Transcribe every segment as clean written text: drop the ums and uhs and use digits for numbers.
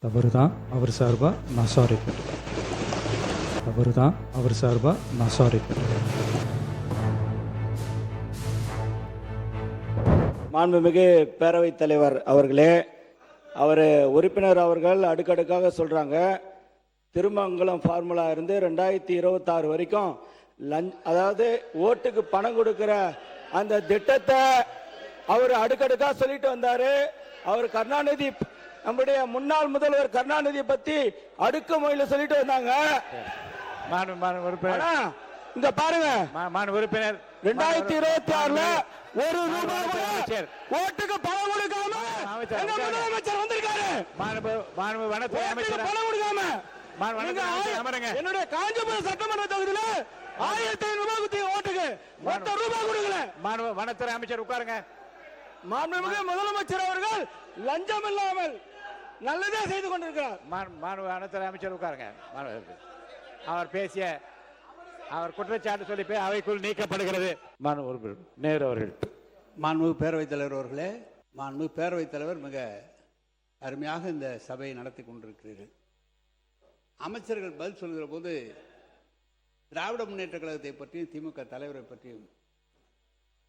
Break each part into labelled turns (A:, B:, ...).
A: தவறு தான் அவர் சார்பா நான் சாரி கேட்டேன். தவறு தான் அவர் சார்பா நான் சாரி கேட்டேன்.
B: மாண்புமிகு பேரவைத் தலைவர் அவர்களே, அவர் உறுப்பினர் அவர்கள் அடுக்கடுக்காக சொல்கிறாங்க. திருமங்கலம் ஃபார்முலா இருந்து 2026 வரைக்கும் அதாவது ஓட்டுக்கு பணம் கொடுக்கிற அந்த திட்டத்தை அவர் அடுக்கடுக்காக சொல்லிட்டு வந்தார். அவர் கருணாநிதி, நம்முடைய முன்னாள் முதல்வர் கருணாநிதி பற்றி அடுக்க மொழியில் சொல்லிட்டு வந்தாங்க. இங்க பாருங்க,
C: உறுப்பினர்
B: 2026ல ஒரு ரூபாய் ஓட்டுக்கு பணம் கொடுக்காம முதலமைச்சர் வந்திருக்காரு.
C: வனத்துறை அமைச்சர்
B: பணம் கொடுக்காம என்னுடைய காஞ்சிபுரம் சட்டமன்ற தொகுதியில 1500 ரூபாய் குத்தி ஓட்டுக்கு மொத்த ரூபாய் கொடுக்கல.
C: வனத்துறை அமைச்சர் உட்காருங்க.
B: மாண்புமிகு முதலமைச்சர் அவர்கள் லஞ்சம் இல்லாமல் நல்லதே செய்து கொண்டிருக்கிறார்.
C: வனத்துறை அமைச்சர் உட்காருங்க. அவர் பேசிய அவர் குற்றச்சாட்டு சொல்லி அவைக்குள் நீக்கப்படுகிறது. நேரு அவர்கள்.
D: மாண்புமிகு பேரவைத் தலைவர் அவர்களே, மாண்புமிகு பேரவைத் தலைவர் மிக அருமையாக இந்த சபையை நடத்தி கொண்டிருக்கிறீர்கள். அமைச்சர்கள் பதில் சொல்கிற போது திராவிட முன்னேற்ற கழகத்தை பற்றியும் திமுக தலைவரை பற்றியும்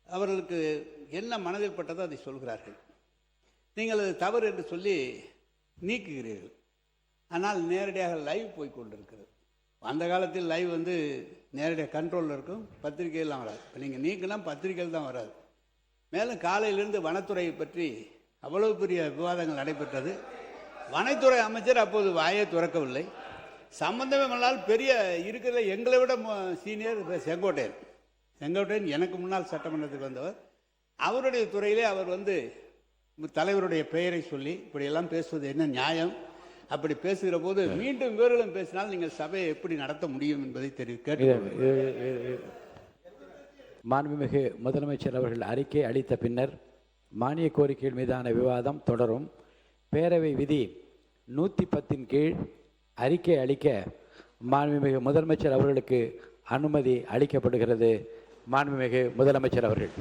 D: அவர்களுக்கு என்ன மனதில் பட்டதோ அதை சொல்கிறார்கள். நீங்கள் அது தவறு என்று சொல்லி நீக்குகிறீர்கள். ஆனால் நேரடியாக லைவ் போய் கொண்டிருக்கிறது. அந்த காலத்தில் லைவ் நேரடியாக கண்ட்ரோலில் இருக்கும், பத்திரிகையெல்லாம் வராது. இப்போ நீங்கள் நீக்கினா பத்திரிகையில் தான் வராது. மேலும் காலையிலிருந்து வனத்துறையை பற்றி அவ்வளவு பெரிய விவாதங்கள் நடைபெற்றது. வனத்துறை அமைச்சர் அப்போது வாயை துறக்கவில்லை. சம்பந்தமே இல்லாமல் பெரிய இருக்கிற எங்களை விட சீனியர் செங்கோட்டையன் எனக்கு முன்னால் சட்டமன்றத்துக்கு வந்தவர். அவருடைய துறையிலே அவர் தலைவருடைய பெயரை சொல்லி இப்படியெல்லாம் பேசுவது என்ன நியாயம்? அப்படி பேசுகிற போது மீண்டும் இவர்களும் பேசினால் நீங்கள் சபையை எப்படி நடத்த முடியும் என்பதை கேட்டு.
C: மாண்புமிகு முதலமைச்சர் அவர்கள் அறிக்கை அளித்த பின்னர் மானிய கோரிக்கைகள் மீதான விவாதம் தொடரும். பேரவை விதி 110 கீழ் அறிக்கை அளிக்க மாண்புமிகு முதலமைச்சர் அவர்களுக்கு அனுமதி அளிக்கப்படுகிறது. மாண்புமிகு முதலமைச்சர் அவர்கள்.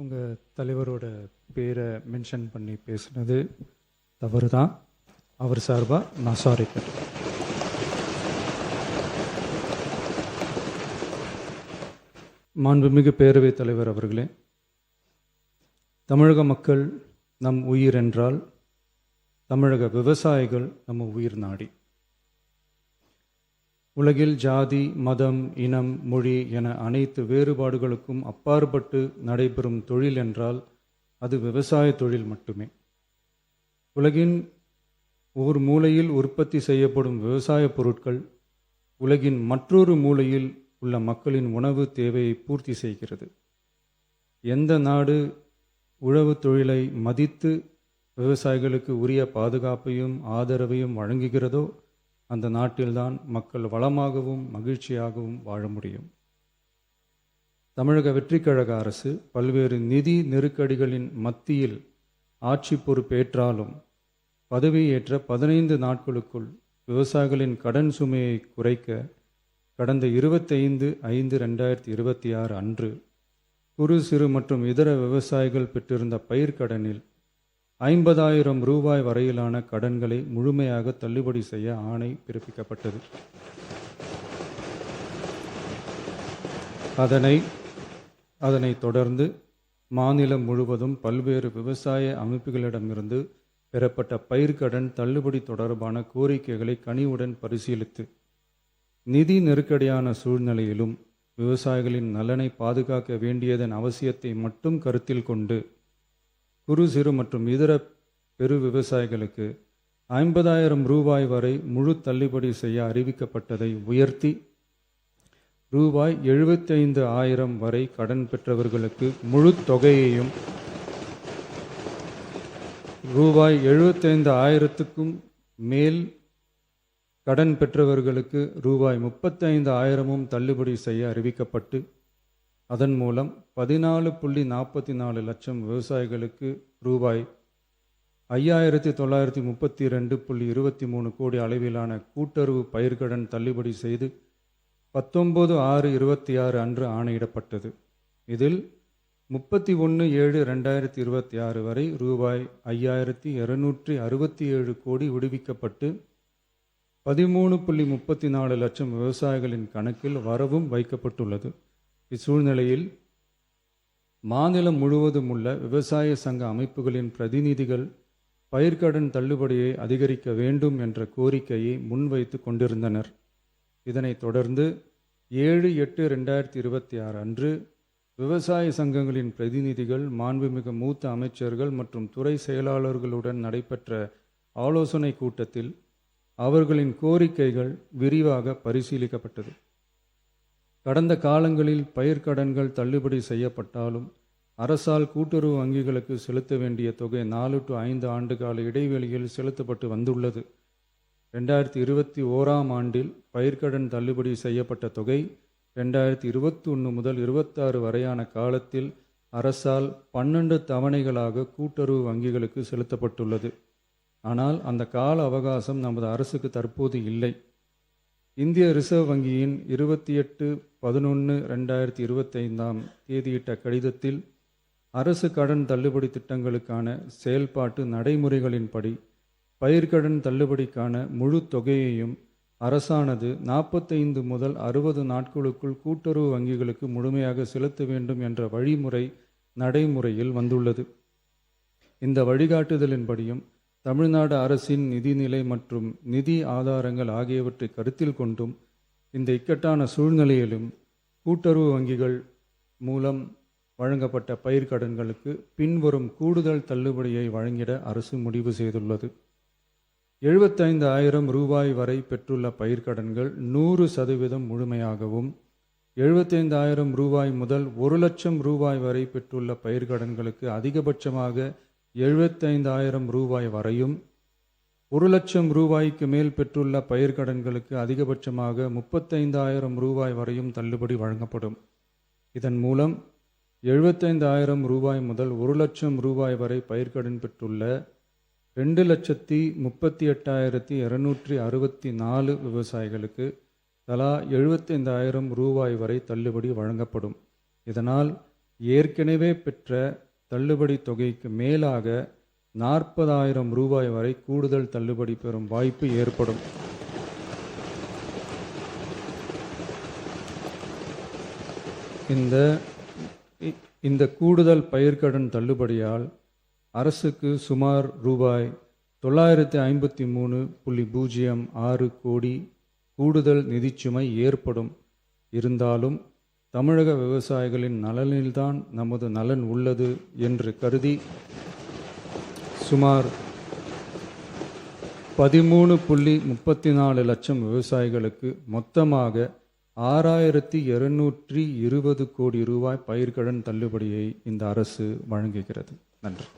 A: உங்கள் தலைவரோட பேரை மென்ஷன் பண்ணி பேசுனது தவறு தான். அவர் சார்பா நான் சாரி கேட்டேன். மாண்புமிகு பேரவைத் தலைவர் அவர்களே, தமிழக மக்கள் நம் உயிர் என்றால் தமிழக விவசாயிகள் நம்ம உயிர் நாடி. உலகில் ஜாதி, மதம், இனம், மொழி என அனைத்து வேறுபாடுகளுக்கும் அப்பாற்பட்டு நடைபெறும் தொழில் என்றால் அது விவசாய தொழில் மட்டுமே. உலகின் ஒரு மூலையில் உற்பத்தி செய்யப்படும் விவசாய பொருட்கள் உலகின் மற்றொரு மூலையில் உள்ள மக்களின் உணவு தேவையை பூர்த்தி செய்கிறது. எந்த நாடு உழவு தொழிலை மதித்து விவசாயிகளுக்கு உரிய பாதுகாப்பையும் ஆதரவையும் வழங்குகிறதோ அந்த நாட்டில்தான் மக்கள் வளமாகவும் மகிழ்ச்சியாகவும் வாழ முடியும். தமிழக வெற்றிக் கழக அரசு பல்வேறு நிதி நெருக்கடிகளின் மத்தியில் ஆட்சி பொறுப்பேற்றாலும் பதவியேற்ற 15 நாட்களுக்குள் விவசாயிகளின் கடன் சுமையை குறைக்க கடந்த 25/5/2026 அன்று குறு சிறு மற்றும் இதர விவசாயிகள் பெற்றிருந்த பயிர்க்கடனில் 50,000 ரூபாய் வரையிலான கடன்களை முழுமையாக தள்ளுபடி செய்ய ஆணை பிறப்பிக்கப்பட்டது. அதனைத் தொடர்ந்து மாநிலம் முழுவதும் பல்வேறு விவசாய அமைப்புகளிடமிருந்து பெறப்பட்ட பயிர்க்கடன் தள்ளுபடி தொடர்பான கோரிக்கைகளை கனிவுடன் பரிசீலித்து நிதி நெருக்கடியான சூழ்நிலையிலும் விவசாயிகளின் நலனை பாதுகாக்க வேண்டியதன் அவசியத்தை மட்டும் கருத்தில் கொண்டு குறு சிறு மற்றும் இதர பெரு விவசாயிகளுக்கு 50,000 ரூபாய் வரை முழு தள்ளுபடி செய்ய அறிவிக்கப்பட்டதை உயர்த்தி ரூபாய் 75,000 வரை கடன் பெற்றவர்களுக்கு முழு தொகையையும் ரூபாய் 75,000க்கும் மேல் கடன் பெற்றவர்களுக்கு ரூபாய் 35,000 தள்ளுபடி செய்ய அறிவிக்கப்பட்டு அதன் மூலம் 14.44 லட்சம் விவசாயிகளுக்கு ரூபாய் 5,932.23 கோடி அளவிலான கூட்டுறவு பயிர்க்கடன் தள்ளுபடி செய்து 19/6/26 அன்று ஆணையிடப்பட்டது. இதில் 31/7/2026 வரை ரூபாய் 5,267 கோடி விடுவிக்கப்பட்டு 13.34 லட்சம் விவசாயிகளின் கணக்கில் வரவும் வைக்கப்பட்டுள்ளது. இச்சூழ்நிலையில் மாநிலம் முழுவதும் உள்ள விவசாய சங்க அமைப்புகளின் பிரதிநிதிகள் பயிர்க்கடன் தள்ளுபடியை அதிகரிக்க வேண்டும் என்ற கோரிக்கையை முன்வைத்து கொண்டிருந்தனர். இதனைத் தொடர்ந்து 7/8/2026 அன்று விவசாய சங்கங்களின் பிரதிநிதிகள் மாண்புமிகு மூத்த அமைச்சர்கள் மற்றும் துறை செயலாளர்களுடன் நடைபெற்ற ஆலோசனை கூட்டத்தில் அவர்களின் கோரிக்கைகள் விரிவாக பரிசீலிக்கப்பட்டது. கடந்த காலங்களில் பயிர்க்கடன்கள் தள்ளுபடி செய்யப்பட்டாலும் அரசால் கூட்டுறவு வங்கிகளுக்கு செலுத்த வேண்டிய தொகை 4 to 5 ஆண்டு கால இடைவெளியில் செலுத்தப்பட்டு வந்துள்ளது. 2021 ஆண்டில் பயிர்க்கடன் தள்ளுபடி செய்யப்பட்ட தொகை 2021 முதல் 26 வரையான காலத்தில் அரசால் 12 தவணைகளாக கூட்டுறவு வங்கிகளுக்கு செலுத்தப்பட்டுள்ளது. ஆனால் அந்த கால அவகாசம் நமது அரசுக்கு தற்போது இல்லை. இந்திய ரிசர்வ் வங்கியின் 28/11/2025 தேதியிட்ட கடிதத்தில் அரசு கடன் தள்ளுபடி திட்டங்களுக்கான செயல்பாட்டு நடைமுறைகளின்படி பயிர்க்கடன் தள்ளுபடிக்கான முழு தொகையையும் அரசானது 45 முதல் 60 நாட்களுக்குள் கூட்டுறவு வங்கிகளுக்கு முழுமையாக செலுத்த வேண்டும் என்ற வழிமுறை நடைமுறையில் வந்துள்ளது. இந்த வழிகாட்டுதலின்படியும் தமிழ்நாடு அரசின் நிதிநிலை மற்றும் நிதி ஆதாரங்கள் ஆகியவற்றை கருத்தில் கொண்டும் இந்த இக்கட்டான சூழ்நிலையிலும் கூட்டுறவு வங்கிகள் மூலம் வழங்கப்பட்ட பயிர்க்கடன்களுக்கு பின்வரும் கூடுதல் தள்ளுபடியை வழங்கிட அரசு முடிவு செய்துள்ளது. 75,000 ரூபாய் வரை பெற்றுள்ள பயிர்க்கடன்கள் 100% முழுமையாகவும், 75,000 ரூபாய் முதல் 1 லட்சம் ரூபாய் வரை பெற்றுள்ள பயிர்க்கடன்களுக்கு அதிகபட்சமாக 75,000 ரூபாய் வரையும், 1 லட்சம் ரூபாய்க்கு மேல் பெற்றுள்ள பயிர்க்கடன்களுக்கு அதிகபட்சமாக 35,000 ரூபாய் வரையும் தள்ளுபடி வழங்கப்படும். இதன் மூலம் 75,000 ரூபாய் முதல் 1 லட்சம் ரூபாய் வரை பயிர்க்கடன் பெற்றுள்ள 2,38,264 விவசாயிகளுக்கு தலா 75,000 ரூபாய் வரை தள்ளுபடி வழங்கப்படும். இதனால் ஏற்கனவே பெற்ற தள்ளுபடி தொகைக்கு மேலாக 40,000 ரூபாய் வரை கூடுதல் தள்ளுபடி பெறும் வாய்ப்பு ஏற்படும். இந்த கூடுதல் பயிர்க்கடன் தள்ளுபடியால் அரசுக்கு சுமார் ரூபாய் 953.06 கோடி கூடுதல் நிதிச்சுமை ஏற்படும். இருந்தாலும் தமிழக விவசாயிகளின் நலனில்தான் நமது நலன் உள்ளது என்று கருதி சுமார் 13.34 லட்சம் விவசாயிகளுக்கு மொத்தமாக 6,220 கோடி ரூபாய் பயிர்க்கடன் தள்ளுபடியை இந்த அரசு வழங்குகிறது. நன்றி.